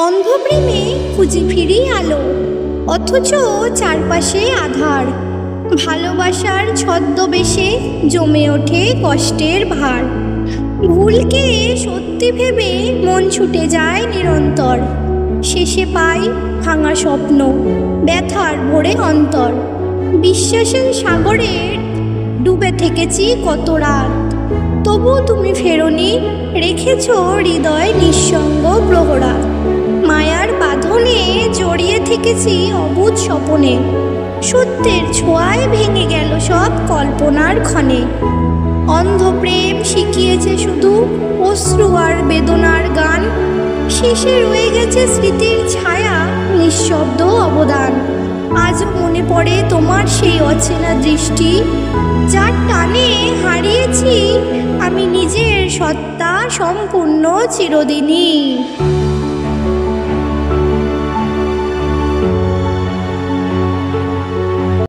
অন্ধপ্রেমে খুঁজে ফিরি আলো, অথচ চারপাশে আধার। ভালোবাসার ছদ্মবেশে জমে ওঠে কষ্টের ভার। ভুলকে সত্যি ভেবে মন ছুটে যায় নিরন্তর। শেষে পাই ভাঙা স্বপ্ন, ব্যথার ভরে অন্তর। বিশ্বাসের সাগরে ডুবে থেকেছি কত রাত, তবু তুমি ফেরোনি, রেখেছ হৃদয় নিঃসঙ্গ প্রহরা। মায়ার বাঁধনে জড়িয়ে থেকেছি অবুঝ স্বপনে, সত্যের ছোঁয়ায় ভেঙে গেল সব কল্পনার ক্ষণে। অন্ধপ্রেম শিখিয়েছে শুধু অশ্রু আর বেদনার গান, শেষে রয়ে গেছে স্মৃতির ছায়া, নিঃশব্দ অবদান। আজও মনে পড়ে তোমার সেই অচেনা দৃষ্টি, যার টানে হারিয়েছি আমি নিজের সত্তা সম্পূর্ণ চিরদিনই।